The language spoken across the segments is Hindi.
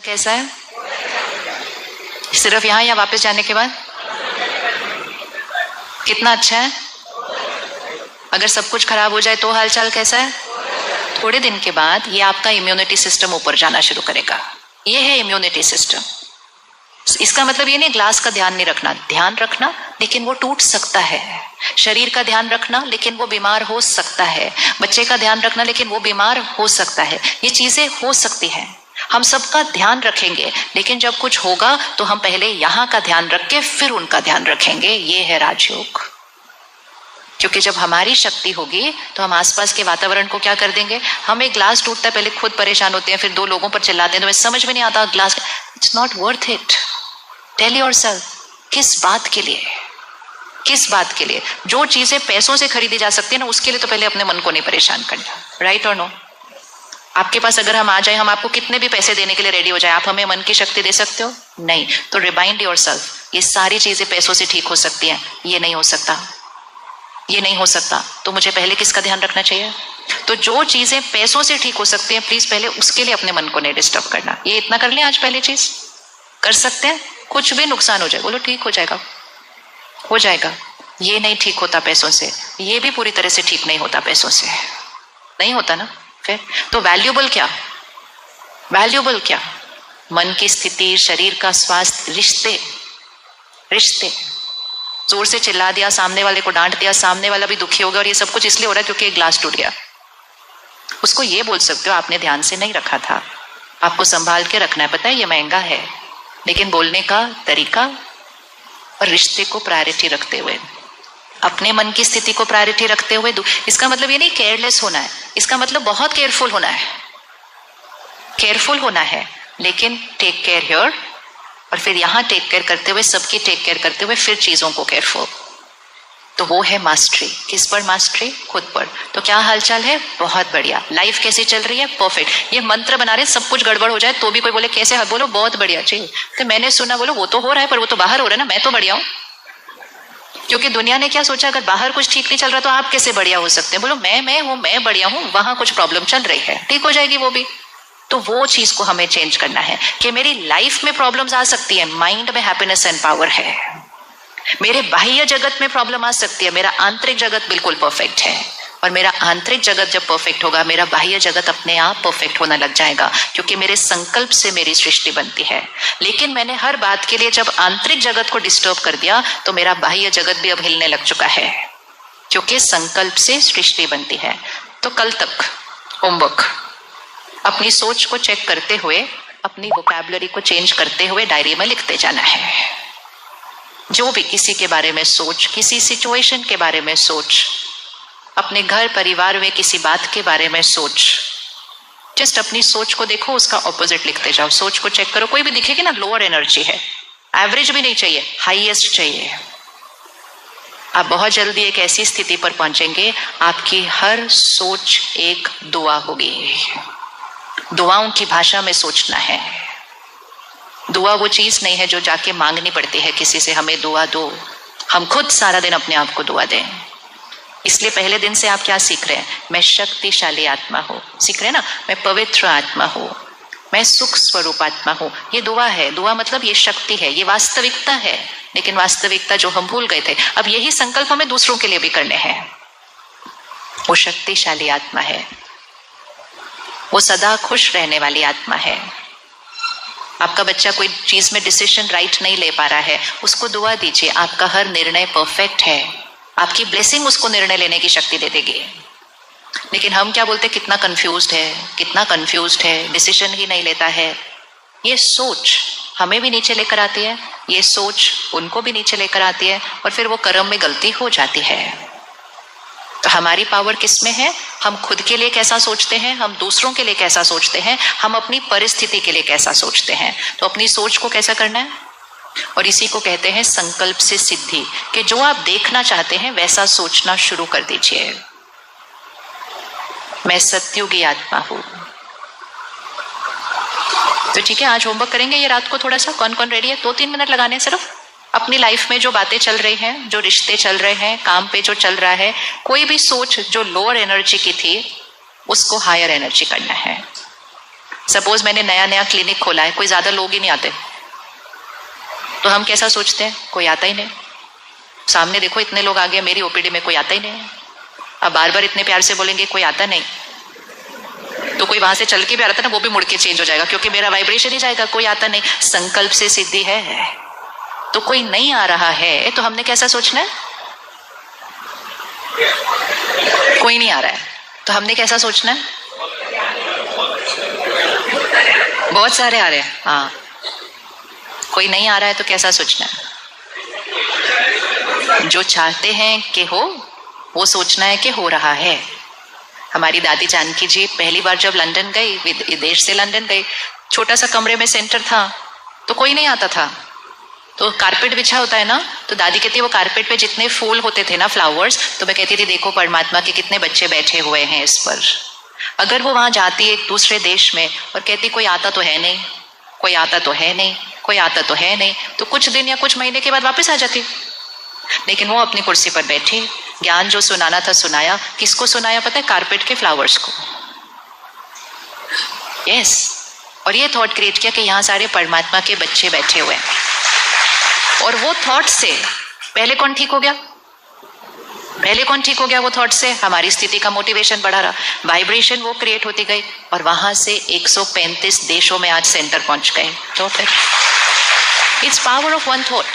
कैसा है? सिर्फ यहाँ या वापस जाने के बाद? कितना अच्छा है? अगर सब कुछ खराब हो जाए तो हालचाल कैसा है? थोड़े दिन के बाद ये आपका इम्यूनिटी सिस्टम ऊपर जाना शुरू करेगा। ये है इम्यूनिटी सिस्टम। इसका मतलब ये नहीं ग्लास का ध्यान नहीं रखना, ध्यान रखना, लेकिन वो टूट सकता है। शरीर का ध्यान रखना, लेकिन वो बीमार हो सकता है। बच्चे का ध्यान रखना, लेकिन वो बीमार हो सकता है। ये चीजें हो सकती हैं। हम सबका ध्यान रखेंगे, लेकिन जब कुछ होगा तो हम पहले यहाँ का ध्यान रख के फिर उनका ध्यान रखेंगे। ये है राजयोग। क्योंकि जब हमारी शक्ति होगी तो हम आसपास के वातावरण को क्या कर देंगे। हम एक ग्लास टूटता है, पहले खुद परेशान होते हैं, फिर दो लोगों पर चिल्लाते हैं, तो समझ में नहीं आता glass. It's not worth it. Tell yourself, किस बात के लिए, किस बात के लिए? जो चीजें पैसों से खरीदी जा सकती है ना, उसके लिए तो पहले अपने मन को नहीं परेशान करना। राइट और नो? आपके पास अगर हम आ जाए, हम आपको कितने भी पैसे देने के लिए रेडी हो जाए, आप हमें मन की शक्ति दे सकते हो? नहीं। तो रिमाइंड योरसेल्फ, ये सारी चीजें पैसों से ठीक हो सकती हैं, ये नहीं हो सकता, ये नहीं हो सकता। तो मुझे पहले किसका ध्यान रखना चाहिए? तो जो चीजें पैसों से ठीक हो सकती हैं, प्लीज पहले उसके लिए अपने मन को नहीं डिस्टर्ब करना। ये इतना कर लें आज, पहले चीज कर सकते हैं। कुछ भी नुकसान हो जाए, बोलो ठीक हो जाएगा, हो जाएगा। ये नहीं ठीक होता पैसों से, ये भी पूरी तरह से ठीक नहीं होता पैसों से, नहीं होता ना। फिर तो वैल्यूबल क्या? वैल्यूबल क्या? मन की स्थिति, शरीर का स्वास्थ्य, रिश्ते। रिश्ते जोर से चिल्ला दिया, सामने वाले को डांट दिया, सामने वाला भी दुखी हो गया, और ये सब कुछ इसलिए हो रहा है क्योंकि एक ग्लास टूट गया। उसको ये बोल सकते हो, आपने ध्यान से नहीं रखा था, आपको संभाल के रखना है। पता है ये महंगा है, लेकिन बोलने का तरीका और रिश्ते को प्रायोरिटी रखते हुए, अपने मन की स्थिति को प्रायोरिटी रखते हुए। इसका मतलब ये नहीं केयरलेस होना है, इसका मतलब बहुत केयरफुल होना है, केयरफुल होना है, लेकिन टेक केयर हियर, और फिर यहां टेक केयर करते हुए, सबकी टेक केयर करते हुए, फिर चीजों को केयरफुल। तो वो है मास्टरी। किस पर मास्टरी? खुद पर। तो क्या हालचाल है? बहुत बढ़िया। लाइफ कैसी चल रही है? परफेक्ट। ये मंत्र बना रहे, सब कुछ गड़बड़ हो जाए तो भी कोई बोले कैसे है, बोलो बहुत बढ़िया जी। तो मैंने सुना, बोलो वो तो हो रहा है, पर वो तो बाहर हो रहा है ना, मैं तो बढ़िया हूं। क्योंकि दुनिया ने क्या सोचा, अगर बाहर कुछ ठीक नहीं चल रहा तो आप कैसे बढ़िया हो सकते हैं? बोलो मैं हूं, मैं बढ़िया हूं, वहां कुछ प्रॉब्लम चल रही है, ठीक हो जाएगी वो भी। तो वो चीज को हमें चेंज करना है कि मेरी लाइफ में प्रॉब्लम्स आ सकती है, माइंड में हैप्पीनेस एंड पावर है। मेरे बाह्य जगत में प्रॉब्लम आ सकती है, मेरा आंतरिक जगत बिल्कुल परफेक्ट है। और मेरा आंतरिक जगत जब परफेक्ट होगा, मेरा बाह्य जगत अपने आप परफेक्ट होने लग जाएगा, क्योंकि मेरे संकल्प से मेरी सृष्टि बनती है। लेकिन मैंने हर बात के लिए जब आंतरिक जगत को डिस्टर्ब कर दिया, तो मेरा बाह्य जगत भी अब हिलने लग चुका है, क्योंकि संकल्प से सृष्टि बनती है। तो कल तक होमवर्क, अपनी सोच को चेक करते हुए, अपनी वोकैबुलरी को चेंज करते हुए डायरी में लिखते जाना है। जो भी किसी के बारे में सोच, किसी सिचुएशन के बारे में सोच, अपने घर परिवार में किसी बात के बारे में सोच, जस्ट अपनी सोच को देखो, उसका ऑपोजिट लिखते जाओ। सोच को चेक करो, कोई भी दिखेगी ना लोअर एनर्जी है, एवरेज भी नहीं चाहिए, हाईएस्ट चाहिए। आप बहुत जल्दी एक ऐसी स्थिति पर पहुंचेंगे, आपकी हर सोच एक दुआ होगी। दुआओं की भाषा में सोचना है। दुआ वो चीज नहीं है जो जाके मांगनी पड़ती है किसी से, हमें दुआ दो। हम खुद सारा दिन अपने आप को दुआ दें। इसलिए पहले दिन से आप क्या सीख रहे हैं? मैं शक्तिशाली आत्मा हूं, सीख रहे हैं ना। मैं पवित्र आत्मा हूं, मैं सुख स्वरूप आत्मा हूं। ये दुआ है। दुआ मतलब ये शक्ति है, ये वास्तविकता है। लेकिन वास्तविकता जो हम भूल गए थे, अब यही संकल्प हमें दूसरों के लिए भी करने हैं। वो शक्तिशाली आत्मा है, वो सदा खुश रहने वाली आत्मा है। आपका बच्चा कोई चीज में डिसीजन राइट नहीं ले पा रहा है, उसको दुआ दीजिए, आपका हर निर्णय परफेक्ट है। आपकी ब्लेसिंग उसको निर्णय लेने की शक्ति दे देगी। लेकिन हम क्या बोलते, कितना कंफ्यूज्ड है, कितना कंफ्यूज्ड है, डिसीजन ही नहीं लेता है। ये सोच हमें भी नीचे लेकर आती है, ये सोच उनको भी नीचे लेकर आती है, और फिर वो कर्म में गलती हो जाती है। तो हमारी पावर किस में है? हम खुद के लिए कैसा सोचते हैं, हम दूसरों के लिए कैसा सोचते हैं, हम अपनी परिस्थिति के लिए कैसा सोचते हैं। तो अपनी सोच को कैसा करना है? और इसी को कहते हैं संकल्प से सिद्धि, कि जो आप देखना चाहते हैं वैसा सोचना शुरू कर दीजिए। मैं सत्युगी आत्मा हूं। तो ठीक है, आज होमवर्क करेंगे ये रात को थोड़ा सा। कौन कौन रेडी है? 2-3 मिनट लगाने सिर्फ। अपनी लाइफ में जो बातें चल रही हैं, जो रिश्ते चल रहे हैं, काम पे जो चल रहा है, कोई भी सोच जो लोअर एनर्जी की थी उसको हायर एनर्जी करना है। सपोज मैंने नया नया क्लिनिक खोला है, कोई ज्यादा लोग ही नहीं आते, तो हम कैसा सोचते हैं? कोई आता ही नहीं। सामने देखो इतने लोग आ गए, मेरी ओपीडी में कोई आता ही नहीं। अब बार बार इतने प्यार से बोलेंगे कोई आता नहीं, तो कोई वहां से चल के भी आ रहा था ना, वो भी मुड़ के चेंज हो जाएगा, क्योंकि मेरा वाइब्रेशन ही जाएगा। कोई आता नहीं, संकल्प से सिद्धि है। तो कोई नहीं आ रहा है तो हमने कैसा सोचना है? कोई नहीं आ रहा है तो हमने कैसा सोचना है? बहुत सारे आ रहे हैं। हाँ, कोई नहीं आ रहा है तो कैसा सोचना है? जो चाहते हैं कि हो, वो सोचना है कि हो रहा है। हमारी दादी जानकी जी पहली बार जब लंदन गई, विदेश से लंदन गई, छोटा सा कमरे में सेंटर था, तो कोई नहीं आता था। तो कारपेट बिछा होता है ना, तो दादी कहती है वो कारपेट पे जितने फूल होते थे ना, फ्लावर्स, तो मैं कहती थी देखो परमात्मा के कितने बच्चे बैठे हुए हैं इस पर। अगर वो वहां जाती एक दूसरे देश में और कहती कोई आता तो है नहीं, कोई आता तो है नहीं, कोई आता तो है नहीं, तो कुछ दिन या कुछ महीने के बाद वापस आ जाती। लेकिन वो अपनी कुर्सी पर बैठी, ज्ञान जो सुनाना था सुनाया। किसको सुनाया पता है? कारपेट के फ्लावर्स को। यस, और ये थॉट क्रिएट किया कि यहाँ सारे परमात्मा के बच्चे बैठे हुए हैं। और वो थॉट से पहले कौन ठीक हो गया? पहले कौन ठीक हो गया? वो थॉट से हमारी स्थिति का मोटिवेशन बढ़ा रहा, वाइब्रेशन वो क्रिएट होती गई, और वहां से 135 देशों में आज सेंटर पहुंच गए। तो फिर it's power of one thought.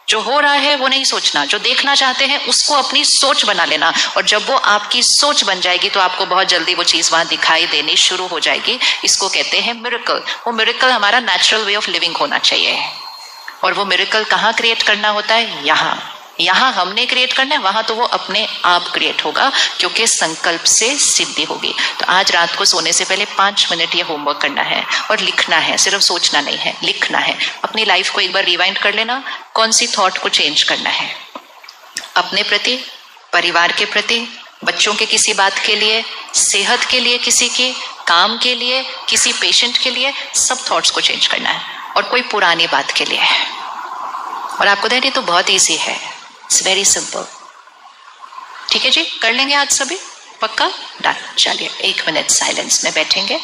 जो हो रहा है वो नहीं सोचना, जो देखना चाहते हैं उसको अपनी सोच बना लेना, और जब वो आपकी सोच बन जाएगी तो आपको बहुत जल्दी वो चीज वहां दिखाई देनी शुरू हो जाएगी। इसको कहते हैं मिरेकल। वो मिरेकल हमारा नेचुरल वे ऑफ लिविंग होना चाहिए। और वो मिरेकल कहाँ क्रिएट करना होता है? यहाँ हमने क्रिएट करना है, वहां तो वो अपने आप क्रिएट होगा, क्योंकि संकल्प से सिद्धि होगी। तो आज रात को सोने से पहले 5 मिनट ये होमवर्क करना है और लिखना है, सिर्फ सोचना नहीं है, लिखना है। अपनी लाइफ को एक बार रिवाइंड कर लेना, कौन सी थॉट को चेंज करना है अपने प्रति, परिवार के प्रति, बच्चों के किसी बात के लिए, सेहत के लिए, किसी की काम के लिए, किसी पेशेंट के लिए, सब थॉट्स को चेंज करना है, और कोई पुरानी बात के लिए है। और आपको देखिए तो बहुत ईजी है, इट्स वेरी सिंपल। ठीक है जी, कर लेंगे आज सभी? पक्का? डन। चलिए 1 मिनट साइलेंस में बैठेंगे।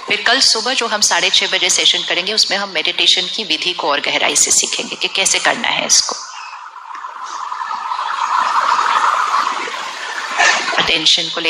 फिर कल सुबह जो हम 6:30 बजे सेशन करेंगे, उसमें हम मेडिटेशन की विधि को और गहराई से सीखेंगे कि कैसे करना है इसको। अटेंशन को